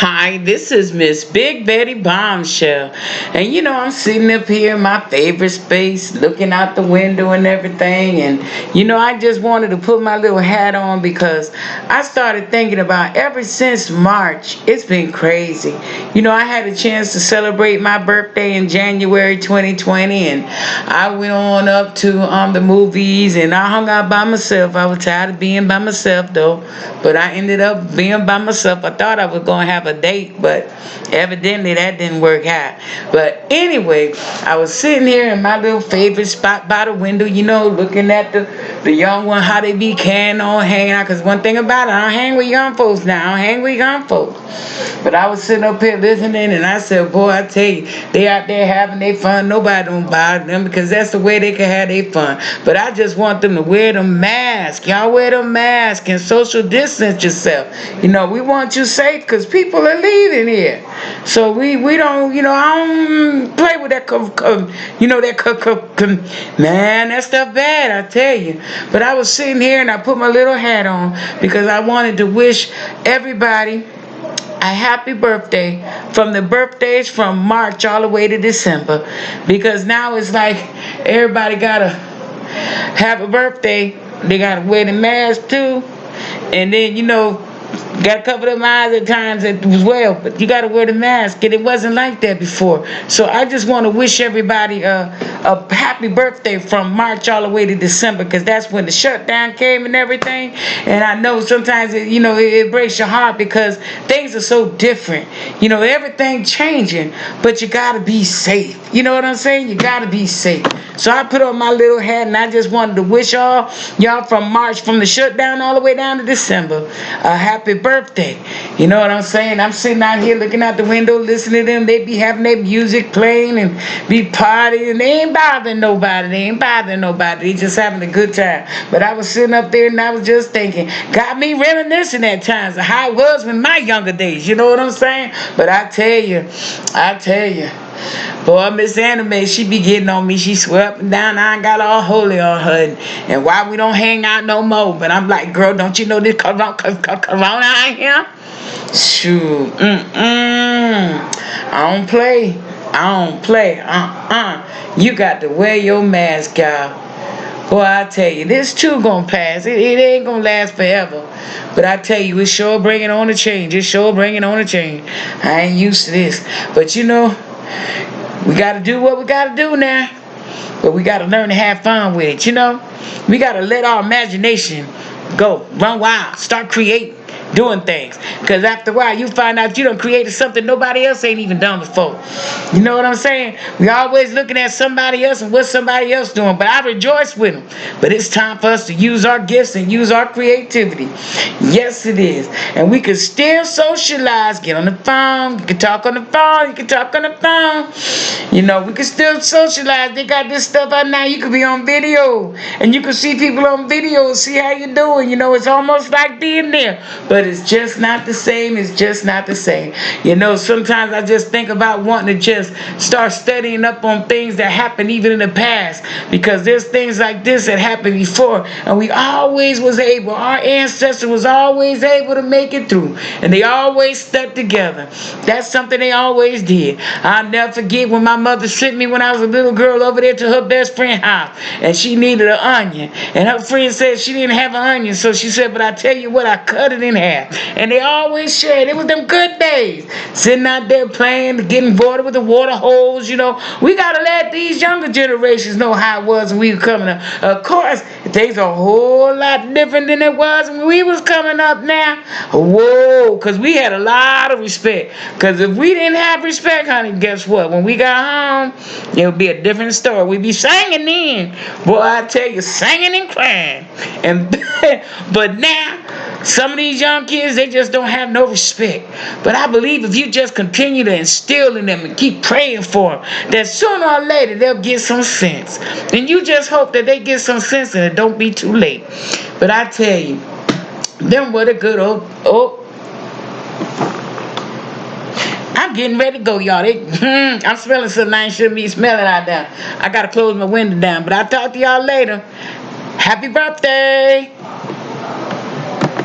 Hi, this is Miss Big Betty Bombshell. And I'm sitting up here in my favorite space, looking out the window and everything. And I just wanted to put my little hat on because I started thinking about ever since March, it's been crazy. I had a chance to celebrate my birthday in January 2020, and I went on up to the movies and I hung out by myself. I was tired of being by myself though, but I ended up being by myself. I thought I was going to have a date, but evidently that didn't work out. But anyway, I was sitting here in my little favorite spot by the window, looking at the young one, how they be carrying on, hanging out. Because one thing about it, I don't hang with young folks now. I don't hang with young folks. But I was sitting up here listening, and I said, boy, I tell you, they out there having their fun. Nobody don't bother them because that's the way they can have their fun. But I just want them to wear the mask. Y'all wear the mask and social distance yourself. We want you safe because people are leaving here. So we don't, I don't play with that, man, that stuff bad, I tell you. But I was sitting here and I put my little hat on because I wanted to wish everybody a happy birthday from the birthdays from March all the way to December, because now it's like everybody gotta have a birthday. They gotta wear the mask too, and then gotta cover them eyes at times as well, but you gotta wear the mask, and it wasn't like that before. So I just want to wish everybody a happy birthday from March all the way to December, because that's when the shutdown came and everything. And I know sometimes it breaks your heart because things are so different. Everything changing, but you gotta be safe. You know what I'm saying? You gotta be safe. So I put on my little hat and I just wanted to wish y'all from March, from the shutdown all the way down to December, a happy birthday. You know what I'm saying? I'm sitting out here looking out the window, listening to them. They be having their music playing and be partying. They ain't bothering nobody. They just having a good time. But I was sitting up there and I was just thinking, got me reminiscing at times of how it was in my younger days. You know what I'm saying? But I tell you, boy, Miss Anime, she be getting on me. She swear up and down. I ain't got all holy on her. And why we don't hang out no more? But I'm like, girl, don't you know this corona out here? Shoot. I don't play. You got to wear your mask, y'all. Boy, I tell you, this too gonna pass. It ain't gonna last forever. But I tell you, it's sure bringing on a change. I ain't used to this. But we got to do what we got to do now. But we got to learn to have fun with it, We got to let our imagination go. Run wild. Start creating. Doing things. Because after a while, you find out you done created something nobody else ain't even done before. You know what I'm saying? We always looking at somebody else and what somebody else doing. But I rejoice with them. But it's time for us to use our gifts and use our creativity. Yes, it is. And we can still socialize. Get on the phone. You can talk on the phone. We can still socialize. They got this stuff out now. You can be on video. And you can see people on video and see how you're doing. It's almost like being there. But it's just not the same. Sometimes I just think about wanting to just start studying up on things that happened even in the past, because there's things like this that happened before, and we always was able, our ancestors was always able to make it through, and they always stuck together. That's something they always did. I'll never forget when my mother sent me when I was a little girl over there to her best friend's house, and she needed an onion, and her friend said she didn't have an onion, so she said, but I tell you what, I cut it in half. And they always shared. It was them good days. Sitting out there playing, getting water with the water hose, We got to let these younger generations know how it was when we were coming up. Of course, things are a whole lot different than it was when we was coming up now. Whoa, because we had a lot of respect. Because if we didn't have respect, honey, guess what? When we got home, it would be a different story. We'd be singing then. Boy, I tell you, singing and crying. But now, some of these young kids, they just don't have no respect. But I believe if you just continue to instill in them and keep praying for them, that sooner or later they'll get some sense. And you just hope that they get some sense and it don't be too late. But I tell you, them were the good old. I'm getting ready to go, y'all. I'm smelling something I shouldn't be smelling out there. I got to close my window down. But I'll talk to y'all later. Happy birthday.